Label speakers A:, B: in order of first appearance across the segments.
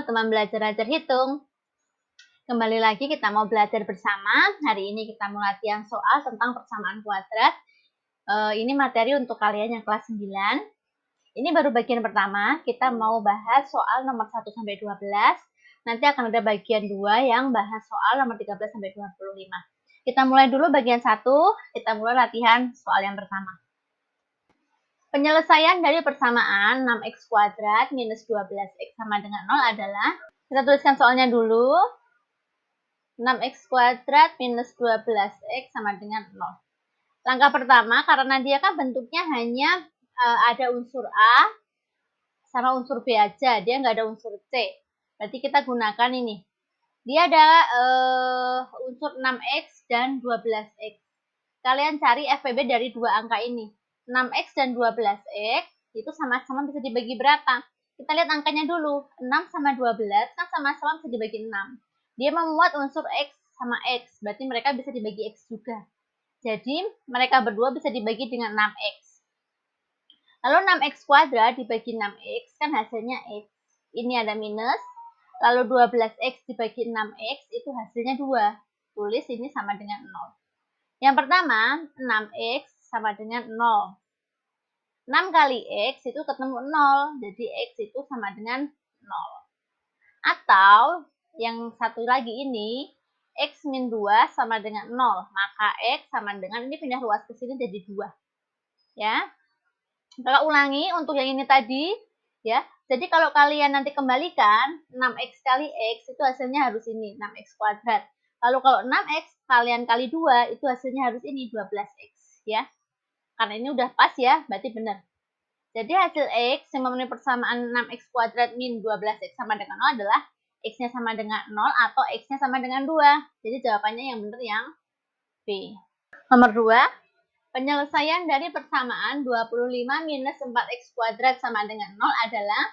A: teman belajar ajar hitung. Kembali lagi kita mau belajar bersama. Hari ini kita mau latihan soal tentang persamaan kuadrat. Ini materi untuk kalian yang kelas 9. Ini baru bagian pertama. Kita mau bahas soal nomor 1 sampai 12. Nanti akan ada bagian 2 yang bahas soal nomor 13 sampai 25. Kita mulai dulu bagian 1. Kita mulai latihan soal yang pertama. Penyelesaian dari persamaan 6x kuadrat minus 12x sama dengan 0 adalah, kita tuliskan soalnya dulu, 6x kuadrat minus 12x sama dengan 0. Langkah pertama, karena dia kan bentuknya hanya ada unsur A sama unsur B aja, dia nggak ada unsur C. Berarti kita gunakan ini. Dia ada unsur 6x dan 12x. Kalian cari FPB dari dua angka ini. 6x dan 12x itu sama-sama bisa dibagi berapa? Kita lihat angkanya dulu. 6 sama 12 kan sama-sama bisa dibagi 6. Dia memuat unsur x sama x, berarti mereka bisa dibagi x juga. Jadi, mereka berdua bisa dibagi dengan 6x. Lalu 6x kuadrat dibagi 6x, kan hasilnya x. Ini ada minus. Lalu 12x dibagi 6x, itu hasilnya 2. Tulis ini sama dengan 0. Yang pertama, 6x sama dengan 0. 6 kali x itu ketemu 0, jadi x itu sama dengan 0. Atau, yang satu lagi ini, x min 2 sama dengan 0, maka x sama dengan, ini pindah ruas ke sini jadi 2. Ya. Kalau ulangi untuk yang ini tadi, ya. Jadi kalau kalian nanti kembalikan, 6x kali x itu hasilnya harus ini, 6x kuadrat. Lalu kalau 6x kalian kali 2, itu hasilnya harus ini, 12x. Ya. Karena ini udah pas ya, berarti benar. Jadi hasil x yang memenuhi persamaan 6x kuadrat min 12x sama dengan 0 adalah x-nya sama dengan 0 atau x-nya sama dengan 2. Jadi jawabannya yang benar yang B. Nomor 2, penyelesaian dari persamaan 25 minus 4x kuadrat sama dengan 0 adalah,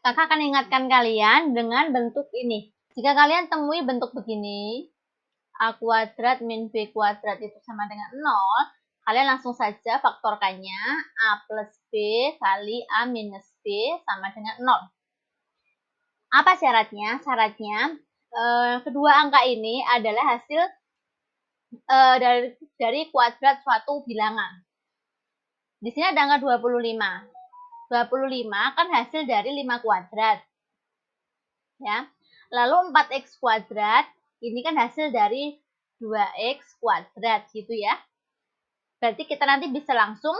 A: kakak akan ingatkan kalian dengan bentuk ini. Jika kalian temui bentuk begini, a kuadrat min b kuadrat itu sama dengan 0, kalian langsung saja faktorkannya, a plus b kali a minus b sama dengan 0. Apa syaratnya? Syaratnya, kedua angka ini adalah hasil dari kuadrat suatu bilangan. Di sini ada angka 25. 25 kan hasil dari 5 kuadrat. Ya. Lalu 4x kuadrat, ini kan hasil dari 2x kuadrat gitu ya. Berarti kita nanti bisa langsung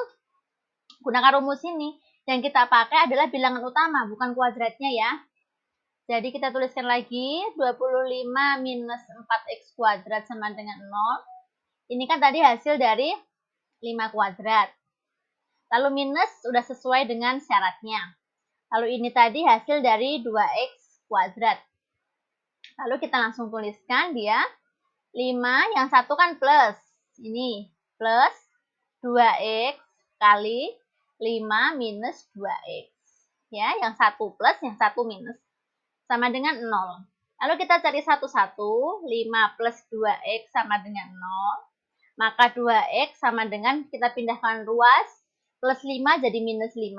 A: gunakan rumus ini. Yang kita pakai adalah bilangan utama, bukan kuadratnya ya. Jadi kita tuliskan lagi, 25 minus 4x kuadrat sama dengan 0. Ini kan tadi hasil dari 5 kuadrat. Lalu minus sudah sesuai dengan syaratnya. Lalu ini tadi hasil dari 2x kuadrat. Lalu kita langsung tuliskan dia 5, yang satu kan plus. Ini plus 2x kali 5 minus 2x. Ya, yang satu plus, yang satu minus. Sama dengan 0. Lalu kita cari satu-satu, 5 plus 2x sama dengan 0. Maka 2x sama dengan, kita pindahkan ruas, plus 5 jadi minus 5.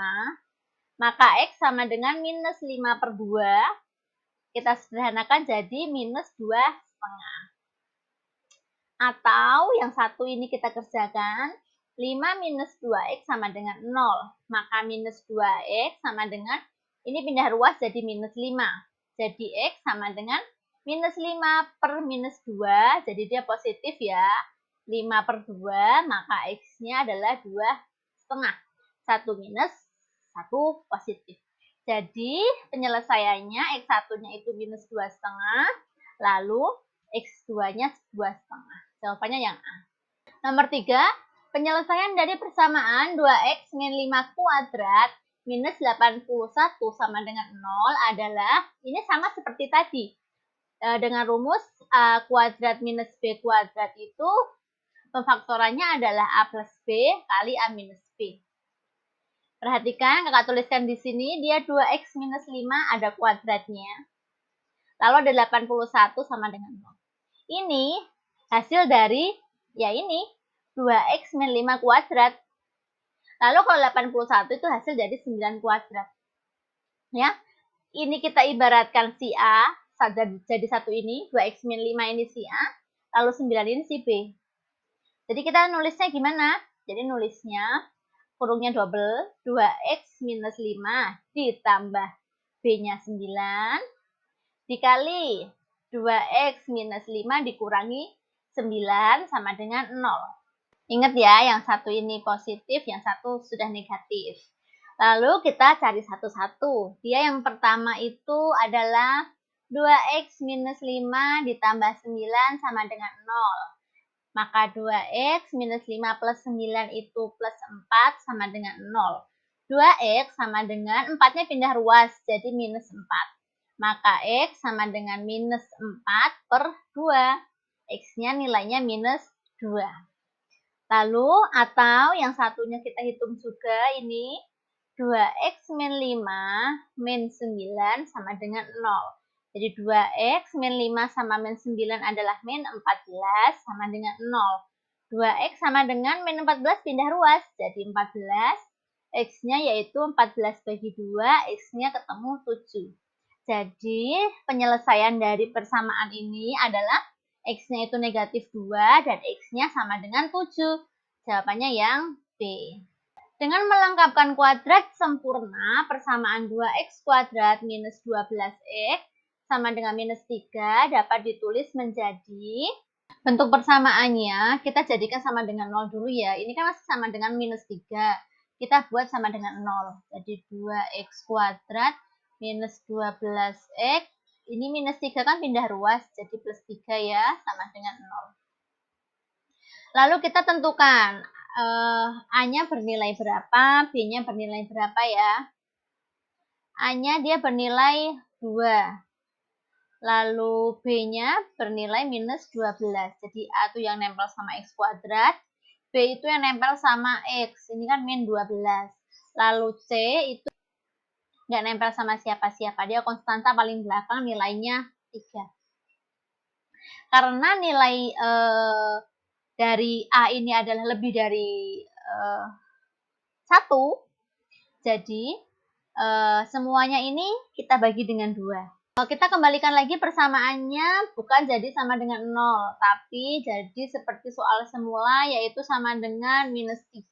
A: Maka x sama dengan minus 5 per 2. Kita sederhanakan jadi minus 2,5. Atau yang satu ini kita kerjakan, 5 minus 2x sama dengan 0. Maka minus 2x sama dengan, ini pindah ruas jadi minus 5. Jadi x sama dengan minus 5 per minus 2. Jadi dia positif ya. 5 per 2, maka x-nya adalah 2,5. 1 minus, 1 positif. Jadi penyelesaiannya x1-nya itu minus 2,5. Lalu x2-nya 2,5. Jawabannya yang A. Nomor 3, penyelesaian dari persamaan 2x min 5 kuadrat minus 81 sama dengan 0 adalah, ini sama seperti tadi. Dengan rumus a kuadrat minus b kuadrat itu, pemfaktorannya adalah a plus b kali a minus b. Perhatikan, kakak tuliskan di sini, dia 2x minus 5 ada kuadratnya. Lalu ada 81 sama dengan 0. Ini hasil dari, ya ini, 2x min 5 kuadrat. Lalu kalau 81 itu hasil dari 9 kuadrat. Ya, ini kita ibaratkan si A, jadi 1 ini, 2x min 5 ini si A, lalu 9 ini si B. Jadi kita nulisnya gimana? Jadi nulisnya kurungnya double, 2x minus 5 ditambah B-nya 9 dikali 2x minus 5 dikurangi 9 sama dengan 0. Ingat ya, yang satu ini positif, yang satu sudah negatif. Lalu kita cari satu-satu. Dia yang pertama itu adalah 2x minus 5 ditambah 9 sama dengan 0. Maka 2x minus 5 plus 9 itu plus 4 sama dengan 0. 2x sama dengan 4-nya pindah ruas, jadi minus 4. Maka x sama dengan minus 4 per 2. X-nya nilainya minus 2. Lalu, atau yang satunya kita hitung juga ini, 2x min 5 min 9 sama dengan 0. Jadi 2x min 5 sama min 9 adalah min 14 sama dengan 0. 2x sama dengan min 14 pindah ruas, jadi 14. X-nya yaitu 14 bagi 2, X-nya ketemu 7. Jadi penyelesaian dari persamaan ini adalah X-nya itu negatif 2 dan X-nya sama dengan 7. Jawabannya yang B. Dengan melengkapkan kuadrat sempurna, persamaan 2x kuadrat minus 12x sama dengan minus 3 dapat ditulis menjadi, bentuk persamaannya kita jadikan sama dengan 0 dulu ya. Ini kan masih sama dengan minus 3. Kita buat sama dengan 0. Jadi 2x kuadrat minus 12x. Ini minus 3 kan pindah ruas, jadi plus 3 ya, sama dengan 0. Lalu kita tentukan A-nya bernilai berapa, B-nya bernilai berapa ya. A-nya dia bernilai 2. Lalu B-nya bernilai minus 12. Jadi A itu yang nempel sama X kuadrat. B itu yang nempel sama X. Ini kan min 12. Lalu C itu nggak nempel sama siapa-siapa. Dia konstanta paling belakang nilainya 3. Karena nilai dari A ini adalah lebih dari 1. Jadi semuanya ini kita bagi dengan 2. Kita kembalikan lagi persamaannya bukan jadi sama dengan 0, tapi jadi seperti soal semula, yaitu sama dengan minus 3.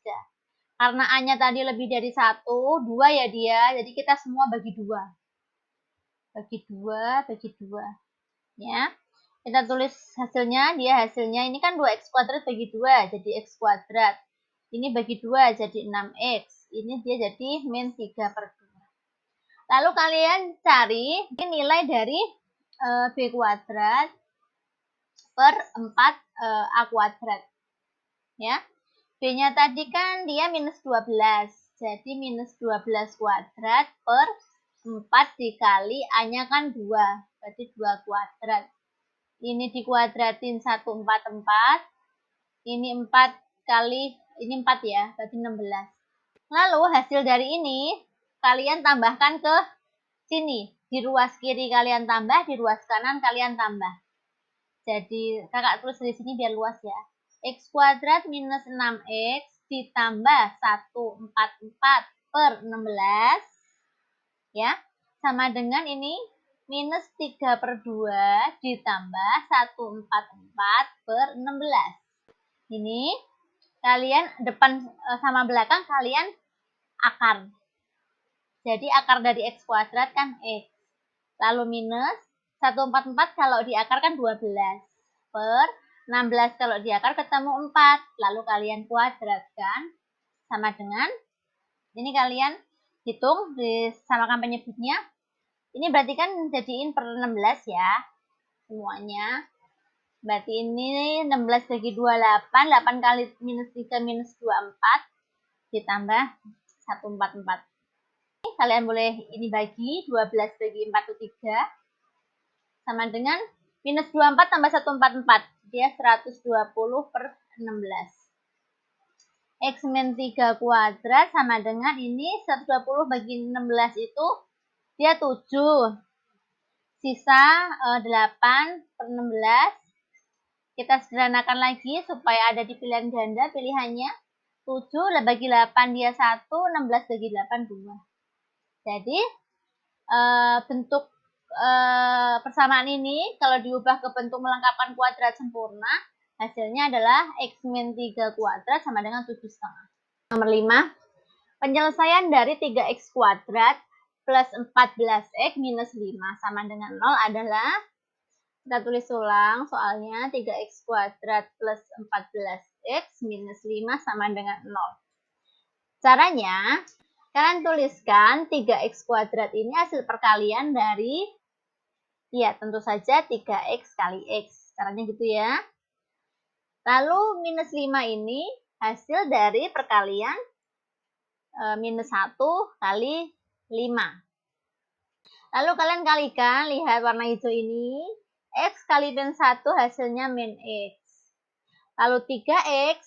A: Karena A-nya tadi lebih dari 1, 2 ya dia, jadi kita semua bagi 2. Bagi 2, bagi 2. Ya, kita tulis hasilnya, hasilnya ini kan 2x kuadrat bagi 2, jadi x kuadrat. Ini bagi 2, jadi 6x. Ini dia jadi min 3 per 2. Lalu kalian cari nilai dari B kuadrat per 4 A kuadrat. Ya. B-nya tadi kan dia minus 12. Jadi minus 12 kuadrat per 4 dikali A-nya kan 2. Berarti 2 kuadrat. Ini dikuadratin 144. Ini 4 kali, ini 4 ya, berarti 16. Lalu hasil dari ini kalian tambahkan ke sini. Di ruas kiri kalian tambah, di ruas kanan kalian tambah. Jadi kakak tulis di sini biar luas ya. X kuadrat minus 6x ditambah 144 per 16. Ya, sama dengan ini minus 3 per 2 ditambah 144 per 16. Ini kalian depan sama belakang kalian akar. Jadi akar dari x kuadrat kan x. Lalu minus 144 kalau diakar kan 12 per 16 kalau diakar ketemu 4. Lalu kalian kuadratkan sama dengan, ini kalian hitung disamakan penyebutnya. Ini berarti kan jadiin per 16 ya semuanya. Berarti ini 16 bagi 28, 8 kali minus 3 minus 24 ditambah 144. Kalian boleh ini bagi 12 bagi 4 itu 3 sama dengan minus 24 tambah 144, dia 120 per 16. X min 3 kuadrat sama dengan ini 120 bagi 16 itu dia 7. Sisa 8 per 16. Kita sederhanakan lagi supaya ada di pilihan ganda pilihannya. 7 bagi 8 dia 1, 16 bagi 8 2. Jadi bentuk persamaan ini kalau diubah ke bentuk melengkapkan kuadrat sempurna, hasilnya adalah x min 3 kuadrat sama dengan 7,5. Nomor 5, penyelesaian dari 3x kuadrat plus 14x minus 5 sama dengan 0 adalah, kita tulis ulang soalnya, 3x kuadrat plus 14x minus 5 sama dengan 0. Caranya, kalian tuliskan 3x kuadrat ini hasil perkalian dari, ya tentu saja 3x kali x. Caranya gitu ya. Lalu minus 5 ini hasil dari perkalian minus 1 kali 5. Lalu kalian kalikan, lihat warna hijau ini. X kali min 1 hasilnya min x. Lalu 3x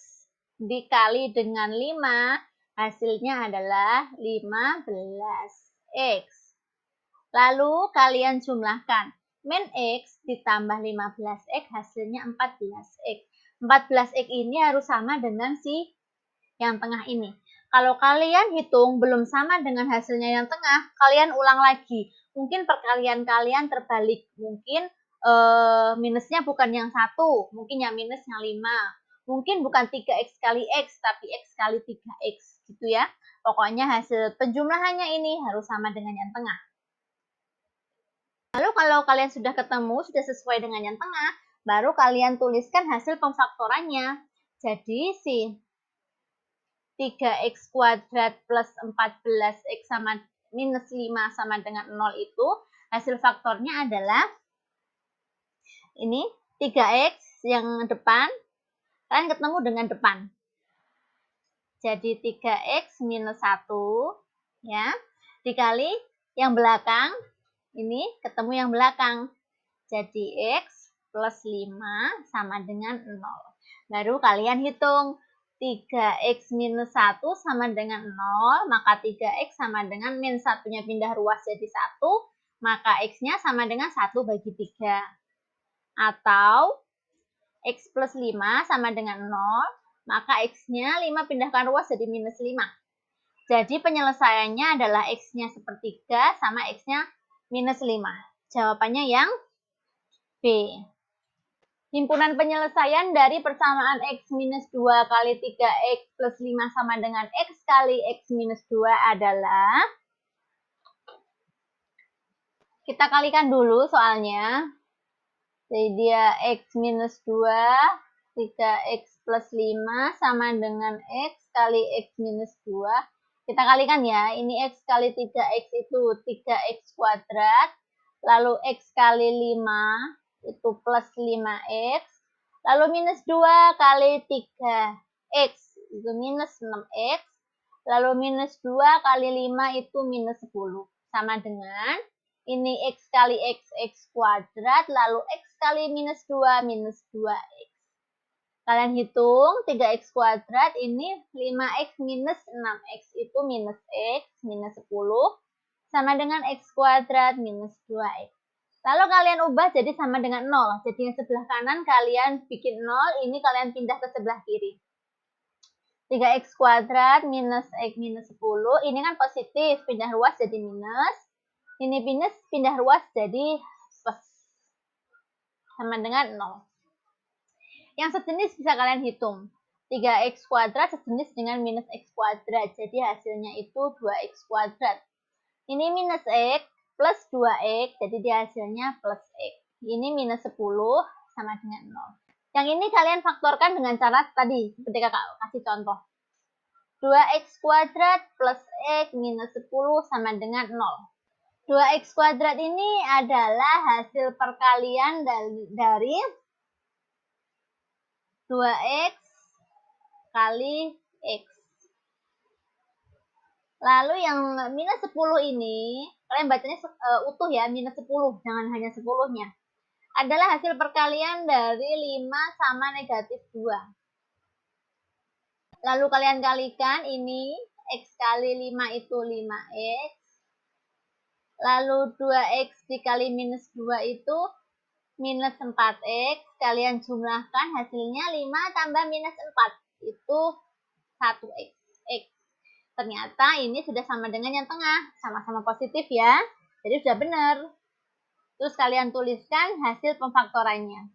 A: dikali dengan 5 hasilnya adalah 15x. Lalu kalian jumlahkan. Min x ditambah 15x hasilnya 14x. 14x ini harus sama dengan si yang tengah ini. Kalau kalian hitung belum sama dengan hasilnya yang tengah, kalian ulang lagi. Mungkin perkalian kalian terbalik. Mungkin minusnya bukan yang 1, mungkin yang minus yang 5. Mungkin bukan 3x kali x, tapi x kali 3x. Gitu ya. Pokoknya hasil penjumlahannya ini harus sama dengan yang tengah. Lalu kalau kalian sudah ketemu, sudah sesuai dengan yang tengah, baru kalian tuliskan hasil pemfaktorannya. Jadi si 3x kuadrat plus 14x sama minus 5 sama dengan 0 itu hasil faktornya adalah ini 3x yang depan, kalian ketemu dengan depan. Jadi 3x minus 1 ya, dikali yang belakang, ini ketemu yang belakang. Jadi x plus 5 sama dengan 0. Baru kalian hitung. 3x minus 1 sama dengan 0, maka 3x sama dengan min 1-nya pindah ruas jadi 1, maka x-nya sama dengan 1 bagi 3. Atau x plus 5 sama dengan 0, maka x-nya 5 pindahkan ruas jadi minus 5. Jadi penyelesaiannya adalah x-nya sepertiga sama x-nya minus 5. Jawabannya yang B. Himpunan penyelesaian dari persamaan x minus 2 kali 3x plus 5 sama dengan x kali x minus 2 adalah, kita kalikan dulu soalnya. Jadi dia x minus 2, 3x plus 5 sama dengan x kali x minus 2. Kita kalikan ya, ini x kali 3x itu 3x kuadrat, lalu x kali 5 itu plus 5x, lalu minus 2 kali 3x itu minus 6x, lalu minus 2 kali 5 itu minus 10, sama dengan ini x kali x kuadrat, lalu x kali minus 2 minus 2x. Kalian hitung 3x kuadrat ini 5x minus 6x itu minus x minus 10 sama dengan x kuadrat minus 2x. Lalu kalian ubah jadi sama dengan 0. Jadi yang sebelah kanan kalian bikin 0, ini kalian pindah ke sebelah kiri. 3x kuadrat minus x minus 10, ini kan positif, pindah ruas jadi minus. Ini minus pindah ruas jadi plus. Sama dengan 0. Yang sejenis bisa kalian hitung. 3x kuadrat sejenis dengan minus x kuadrat. Jadi hasilnya itu 2x kuadrat. Ini minus x plus 2x, jadi dia hasilnya plus x. Ini minus 10 sama dengan 0. Yang ini kalian faktorkan dengan cara tadi, seperti kakak kasih contoh. 2x kuadrat plus x minus 10 sama dengan 0. 2x kuadrat ini adalah hasil perkalian dari 2x kali x. Lalu yang minus 10 ini, kalian bacanya utuh ya, minus 10, jangan hanya 10-nya. Adalah hasil perkalian dari 5 sama negatif 2. Lalu kalian kalikan ini, x kali 5 itu 5x. Lalu 2x dikali minus 2 itu minus 4x. Kalian jumlahkan hasilnya 5 tambah minus 4. Itu 1x. Ternyata ini sudah sama dengan yang tengah. Sama-sama positif ya. Jadi sudah benar. Terus kalian tuliskan hasil pemfaktorannya.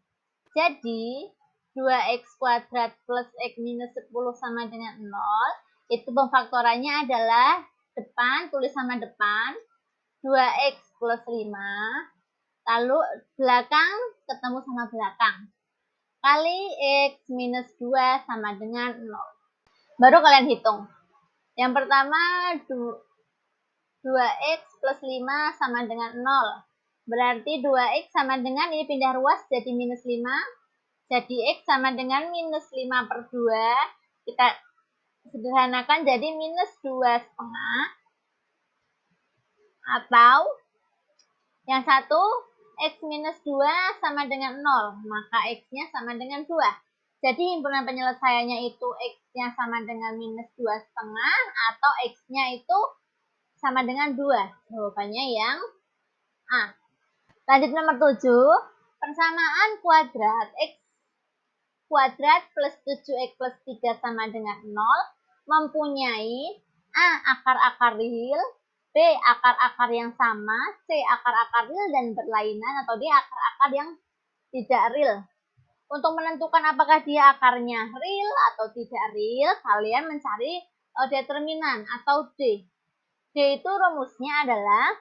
A: Jadi 2x kuadrat plus x minus 10 sama dengan 0. Itu pemfaktorannya adalah depan, tulis sama depan. 2x plus 5. Lalu belakang ketemu sama belakang. Kali x minus 2 sama dengan 0. Baru kalian hitung. Yang pertama 2x plus 5 sama dengan 0. Berarti 2x sama dengan, ini pindah ruas jadi minus 5. Jadi x sama dengan minus 5 per 2. Kita sederhanakan jadi minus 2,5. Atau yang satu, x minus 2 sama dengan 0. Maka x-nya sama dengan 2. Jadi himpunan penyelesaiannya itu x-nya sama dengan minus 2,5 atau x-nya itu sama dengan 2. Jawabannya yang A. Lanjut nomor 7. Persamaan kuadrat x kuadrat plus 7x plus 3 sama dengan 0 mempunyai A. Akar-akar real, B. Akar-akar yang sama, C. Akar-akar real dan berlainan, atau D. Akar-akar yang tidak real. Untuk menentukan apakah dia akarnya real atau tidak real, kalian mencari determinan atau D. D itu rumusnya adalah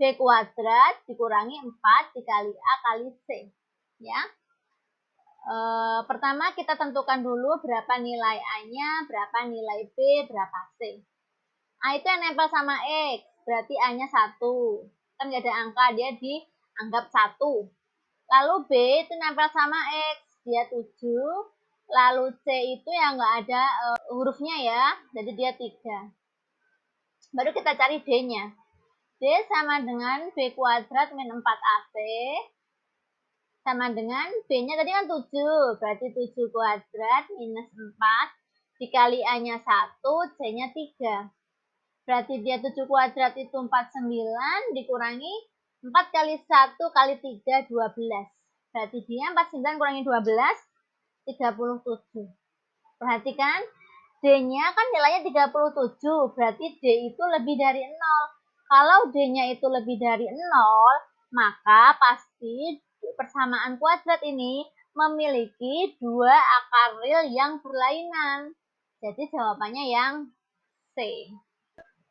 A: B kuadrat dikurangi 4 dikali A kali C. Ya. Pertama kita tentukan dulu berapa nilai A-nya, berapa nilai B, berapa C. A itu yang nempel sama X, berarti A-nya 1. Kan nggak ada angka, dia dianggap 1. Lalu B itu nempel sama X, dia 7. Lalu C itu yang nggak ada hurufnya ya, jadi dia 3. Baru kita cari D-nya. D sama dengan B kuadrat min 4AC sama dengan B-nya tadi kan 7, berarti 7 kuadrat minus 4 dikali A-nya 1, C-nya 3. Berarti dia 7 kuadrat itu 49 dikurangi 4 kali 1 kali 3, 12. Berarti dia 49 kurangi 12, 37. Perhatikan, D-nya kan nilainya 37, berarti D itu lebih dari 0. Kalau D-nya itu lebih dari 0, maka pasti persamaan kuadrat ini memiliki 2 akar real yang berlainan. Jadi jawabannya yang C.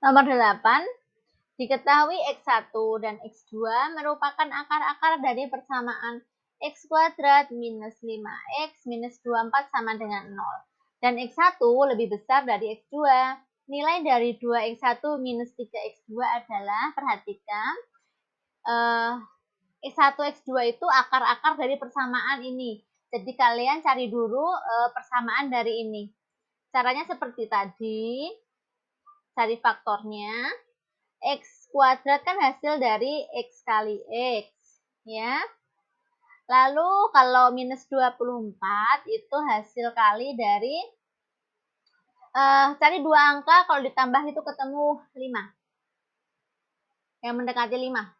A: Nomor 8. Diketahui X1 dan X2 merupakan akar-akar dari persamaan X kuadrat minus 5X minus 24 sama dengan 0. Dan X1 lebih besar dari X2. Nilai dari 2X1 minus 3X2 adalah, perhatikan, X1, X2 itu akar-akar dari persamaan ini. Jadi kalian cari dulu persamaan dari ini. Caranya seperti tadi, cari faktornya. X kuadrat kan hasil dari X kali X, ya. Lalu kalau minus 24 itu hasil kali dari, cari 2 angka, kalau ditambah itu ketemu 5. Yang mendekati 5.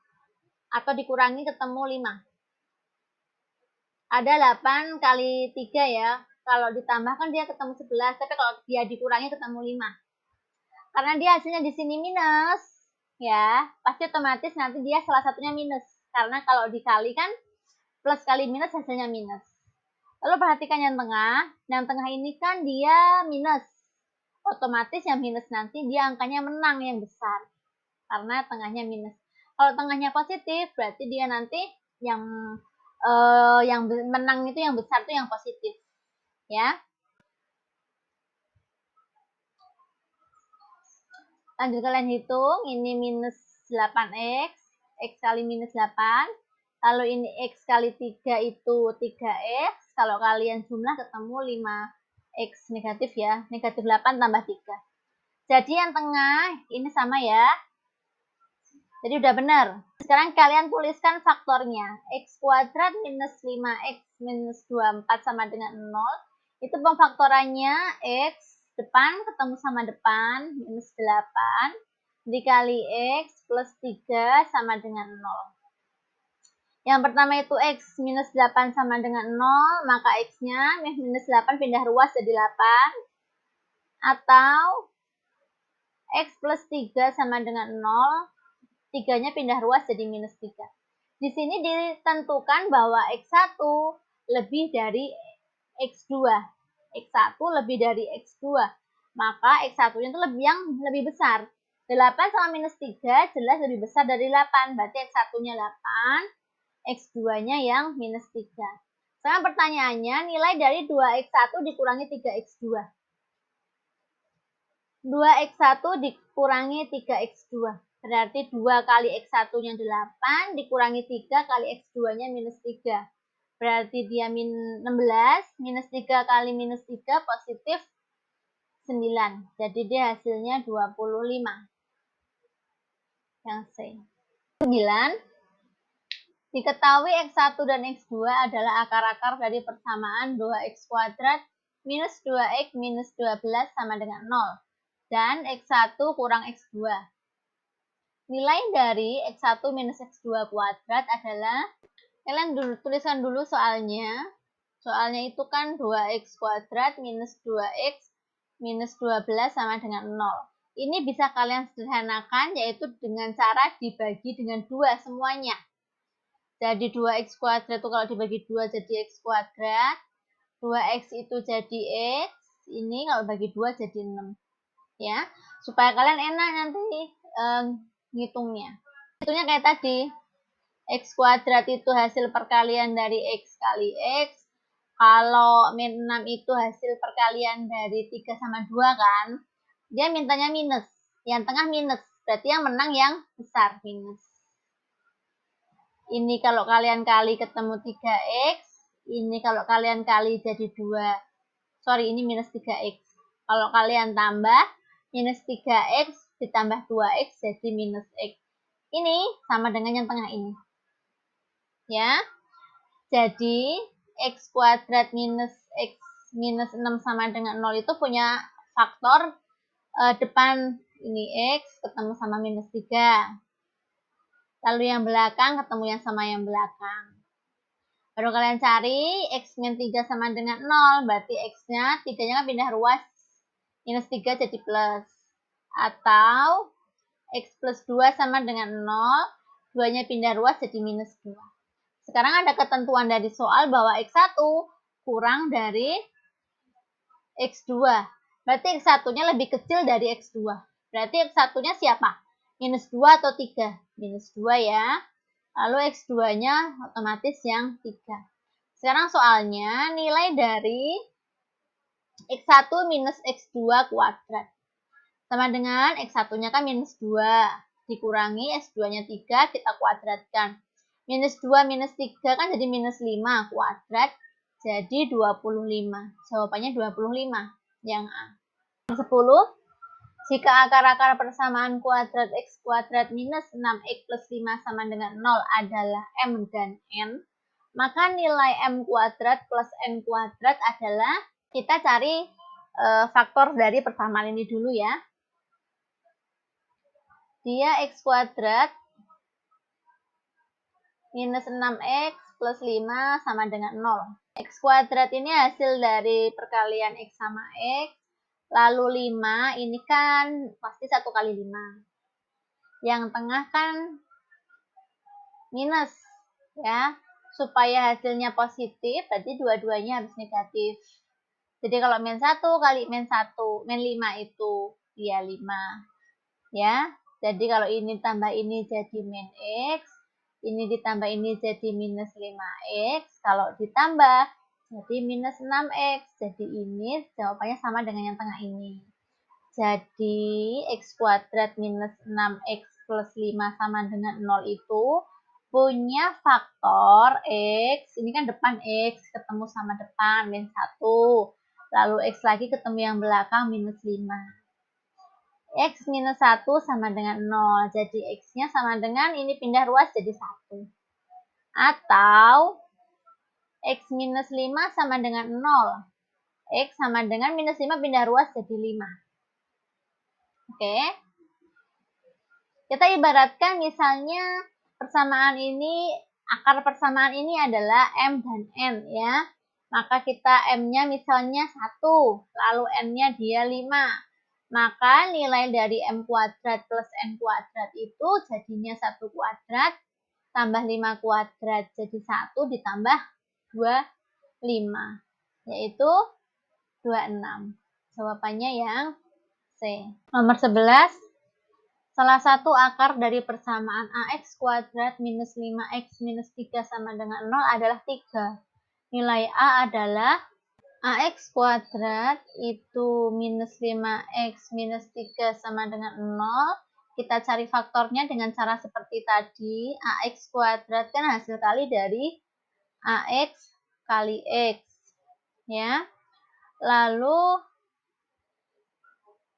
A: Atau dikurangi ketemu 5. Ada 8 kali 3 ya. Kalau ditambah kan dia ketemu 11, tapi kalau dia dikurangi ketemu 5. Karena dia hasilnya di sini minus, ya, pasti otomatis nanti dia salah satunya minus. Karena kalau dikali kan plus kali minus hasilnya minus. Lalu perhatikan yang tengah. Yang tengah ini kan dia minus. Otomatis yang minus nanti dia angkanya menang yang besar. Karena tengahnya minus. Kalau tengahnya positif, berarti dia nanti yang menang itu yang besar itu yang positif. Ya. Lanjut kalian hitung. Ini minus 8x. X kali minus 8. Lalu ini X kali 3 itu 3X. Kalau kalian jumlah ketemu 5X negatif ya. Negatif 8 tambah 3. Jadi yang tengah ini sama ya. Jadi udah benar. Sekarang kalian tuliskan faktornya. X kuadrat minus 5X minus 24 sama dengan 0. Itu pemfaktorannya X depan ketemu sama depan minus 8 dikali X plus 3 sama dengan 0. Yang pertama itu X minus 8 sama dengan 0, maka X-nya minus 8 pindah ruas jadi 8. Atau X plus 3 sama dengan 0, 3-nya pindah ruas jadi minus 3. Di sini ditentukan bahwa X1 lebih dari X2. X1 lebih dari X2. Maka X1-nya itu lebih besar. 8 sama minus 3 jelas lebih besar dari 8. Berarti X1-nya 8, X2-nya yang minus 3. Sekarang pertanyaannya, nilai dari 2X1 dikurangi 3X2. 2X1 dikurangi 3X2. Berarti 2 kali X1-nya 8, dikurangi 3 kali X2-nya minus 3. Berarti dia 16, minus 3 kali minus 3 positif 9. Jadi dia hasilnya 25. Yang C. 9. Diketahui X1 dan X2 adalah akar-akar dari persamaan 2X kuadrat minus 2X minus 12 sama dengan 0. Dan X1 kurang X2. Nilai dari X1 minus X2 kuadrat adalah, kalian tuliskan dulu soalnya. Soalnya itu kan 2X kuadrat minus 2X minus 12 sama dengan 0. Ini bisa kalian sederhanakan, yaitu dengan cara dibagi dengan 2 semuanya. Jadi 2X kuadrat itu kalau dibagi 2 jadi X kuadrat. 2X itu jadi X. Ini kalau bagi 2 jadi 6. Ya, supaya kalian enak nanti ngitungnya. Hitungnya kayak tadi. X kuadrat itu hasil perkalian dari X kali X. Kalau min 6 itu hasil perkalian dari 3 sama 2 kan. Dia mintanya minus. Yang tengah minus. Berarti yang menang yang besar minus. Ini kalau kalian kali ketemu 3X. Ini kalau kalian kali jadi 2. Sorry, ini minus 3X. Kalau kalian tambah, minus 3X ditambah 2X jadi minus X. Ini sama dengan yang tengah ini. Ya. Jadi, X kuadrat minus X minus 6 sama dengan 0 itu punya faktor depan ini X ketemu sama minus 3. Lalu yang belakang ketemu yang sama yang belakang. Baru kalian cari X min 3 sama dengan 0. Berarti X-nya, 3-nya kan pindah ruas. Minus 3 jadi plus. Atau X plus 2 sama dengan 0. 2-nya pindah ruas jadi minus 2. Sekarang ada ketentuan dari soal bahwa X1 kurang dari X2. Berarti X1-nya lebih kecil dari X2. Berarti X1-nya siapa? Minus 2 atau 3? Minus 2 ya. Lalu X2-nya otomatis yang 3. Sekarang soalnya nilai dari X1 minus X2 kuadrat. Sama dengan X1-nya kan minus 2. Dikurangi X2-nya 3, kita kuadratkan. Minus 2 minus 3 kan jadi minus 5 kuadrat. Jadi 25. Jawabannya 25. Yang A. Yang 10. Jika akar-akar persamaan kuadrat X kuadrat minus 6X plus 5 sama dengan 0 adalah M dan N, maka nilai M kuadrat plus N kuadrat adalah, kita cari faktor dari persamaan ini dulu ya. Dia X kuadrat minus 6X plus 5 sama dengan 0. X kuadrat ini hasil dari perkalian X sama X. Lalu 5, ini kan pasti 1 kali 5. Yang tengah kan minus, ya. Supaya hasilnya positif, berarti dua-duanya harus negatif. Jadi kalau min 1 kali min 5 itu dia 5. Ya. Jadi kalau ini tambah ini jadi min X. Ini ditambah ini jadi minus 5X. Kalau ditambah jadi minus 6X. Jadi ini jawabannya sama dengan yang tengah ini. Jadi X kuadrat minus 6X plus 5 sama dengan 0 itu punya faktor X. Ini kan depan X ketemu sama depan min 1. Lalu X lagi ketemu yang belakang minus 5. X minus 1 sama dengan 0. Jadi X-nya sama dengan ini pindah ruas jadi 1. Atau X minus 5 sama dengan 0. X sama dengan minus 5 pindah ruas jadi 5. Oke. Kita ibaratkan misalnya persamaan ini, akar persamaan ini adalah M dan N ya. Maka kita M-nya misalnya 1, lalu N-nya dia 5. Maka nilai dari M kuadrat plus N kuadrat itu jadinya 1 kuadrat tambah 5 kuadrat. Jadi 1 ditambah 2, 5. Yaitu 26. Jawabannya yang C. Nomor 11. Salah satu akar dari persamaan AX kuadrat minus 5X minus 3 sama dengan 0 adalah 3. Nilai A adalah AX kuadrat itu minus 5X minus 3 sama dengan 0. Kita cari faktornya dengan cara seperti tadi. AX kuadrat kan hasil kali dari AX kali X. Ya. Lalu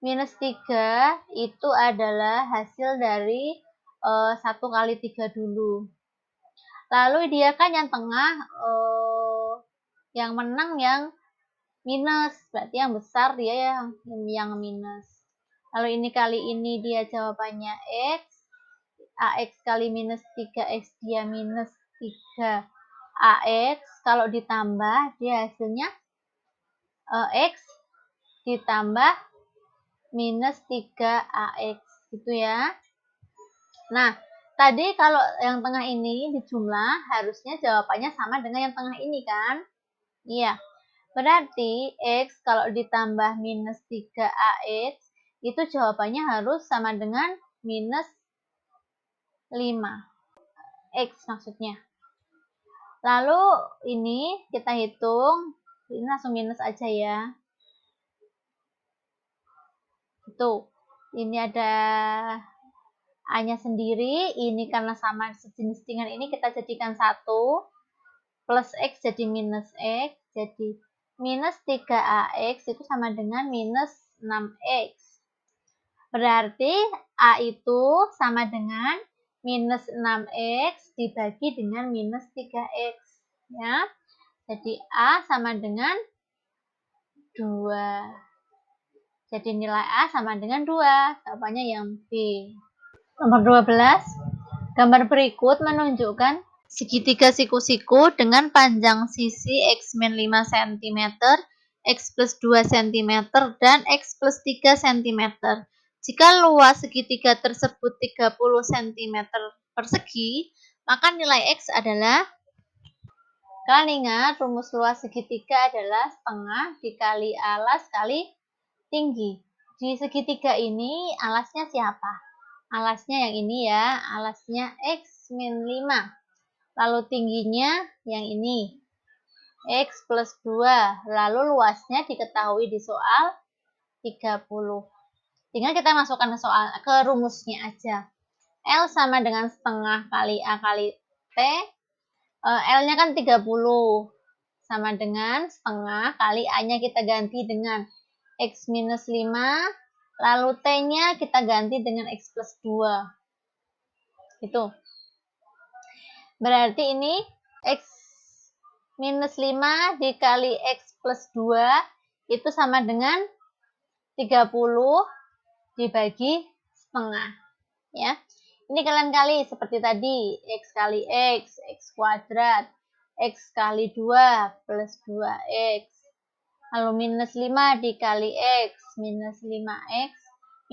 A: minus 3 itu adalah hasil dari 1 kali 3 dulu. Lalu dia kan yang tengah, yang menang yang minus, berarti yang besar dia yang minus. Lalu ini kali ini dia jawabannya X, AX kali minus 3X dia minus 3AX, kalau ditambah dia hasilnya X ditambah minus 3AX, gitu ya. Nah, tadi kalau yang tengah ini dijumlah, harusnya jawabannya sama dengan yang tengah ini kan? Iya. Berarti X kalau ditambah minus 3AX, itu jawabannya harus sama dengan minus 5. X maksudnya. Lalu ini kita hitung, ini langsung minus aja ya. Tuh, ini ada A-nya sendiri, ini karena sama sejenis dengan ini kita jadikan 1, plus X jadi minus X, jadi minus 3AX itu sama dengan minus 6X. Berarti A itu sama dengan minus 6X dibagi dengan minus 3X. Ya. Jadi A sama dengan 2. Jadi nilai A sama dengan 2. Jawabannya yang B. Nomor 12. Gambar berikut menunjukkan segitiga siku-siku dengan panjang sisi X-5 cm, X plus 2 cm, dan X plus 3 cm. Jika luas segitiga tersebut 30 cm persegi, maka nilai X adalah, kalian ingat rumus luas segitiga adalah setengah dikali alas kali tinggi. Di segitiga ini alasnya siapa? Alasnya yang ini ya, alasnya X-5. Lalu tingginya yang ini, X plus 2. Lalu luasnya diketahui di soal 30. Tinggal kita masukkan ke rumusnya aja. L sama dengan setengah kali A kali T. L-nya kan 30. Sama dengan setengah kali A-nya kita ganti dengan X minus 5, lalu T-nya kita ganti dengan X plus 2. Gitu. Berarti ini X minus 5 dikali X plus 2 itu sama dengan 30 dibagi setengah. Ya. Ini kalian kali seperti tadi, X kali X, X kuadrat, X kali 2 plus 2X. Lalu minus 5 dikali X, minus 5X,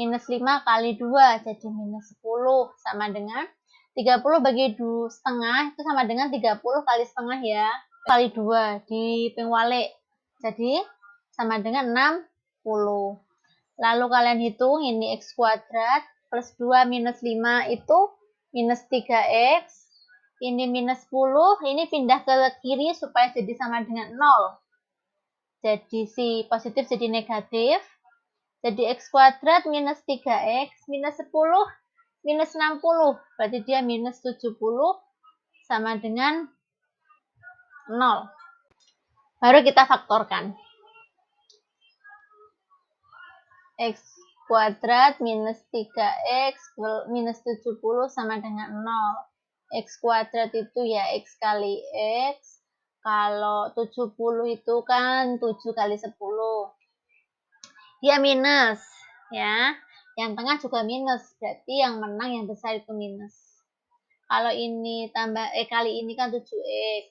A: minus 5 kali 2, jadi minus 10, sama dengan 30 bagi 2 setengah, itu sama dengan 30 kali setengah ya, kali 2, di pengwalik, jadi sama dengan 60. Lalu kalian hitung, ini X kuadrat, plus 2 minus 5 itu minus 3X, ini minus 10, ini pindah ke kiri supaya jadi sama dengan 0. Jadi si positif jadi negatif. Jadi X kuadrat minus 3X minus 10 minus 60. Berarti dia minus 70 sama dengan 0. Baru kita faktorkan. X kuadrat minus 3X minus 70 sama dengan 0. X kuadrat itu ya X kali X. Kalau 70 itu kan 7 kali 10. Dia minus, ya. Yang tengah juga minus, berarti yang menang yang besar itu minus. Kalau ini tambah, kali ini kan 7X.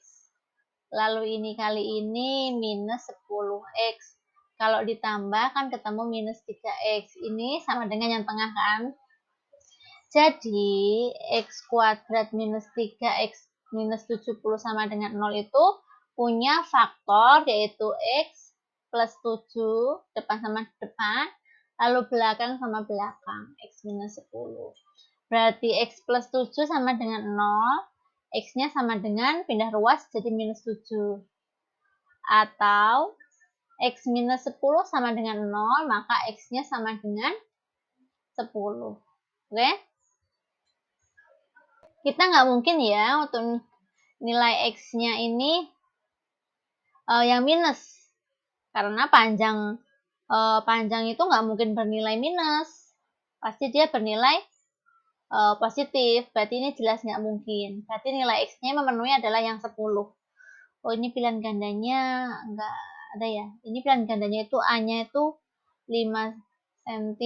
A: Lalu ini kali ini minus 10X. Kalau ditambah kan ketemu minus 3x. Ini sama dengan yang tengah kan? Jadi, x kuadrat minus 3x minus 70 sama dengan 0 itu punya faktor yaitu x plus 7, depan sama depan, lalu belakang sama belakang, x minus 10. Berarti x plus 7 sama dengan 0, x-nya sama dengan pindah ruas jadi minus 7. Atau x minus 10 sama dengan 0, maka x-nya sama dengan 10. Oke? Kita nggak mungkin ya untuk nilai x-nya ini yang minus. Karena panjang itu nggak mungkin bernilai minus. Pasti dia bernilai positif. Berarti ini jelas nggak mungkin. Berarti nilai x-nya memenuhi adalah yang 10. Oh, ini pilihan gandanya nggak ada ya. Ini pilihan gandanya itu A-nya itu 5 cm,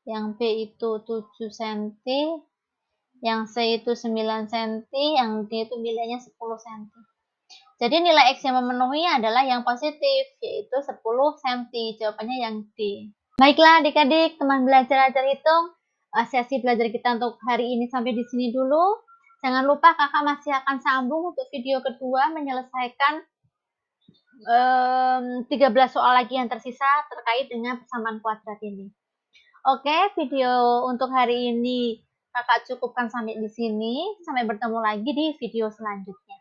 A: yang B itu 7 cm, yang C itu 9 cm, yang D itu nilainya 10 cm. Jadi nilai X yang memenuhi adalah yang positif, yaitu 10 cm. Jawabannya yang D. Baiklah adik-adik, teman belajar ajar hitung. Sesi belajar kita untuk hari ini sampai di sini dulu. Jangan lupa kakak masih akan sambung untuk video kedua menyelesaikan 13 soal lagi yang tersisa terkait dengan persamaan kuadrat ini. Oke, video untuk hari ini kakak cukupkan sampai di sini. Sampai bertemu lagi di video selanjutnya.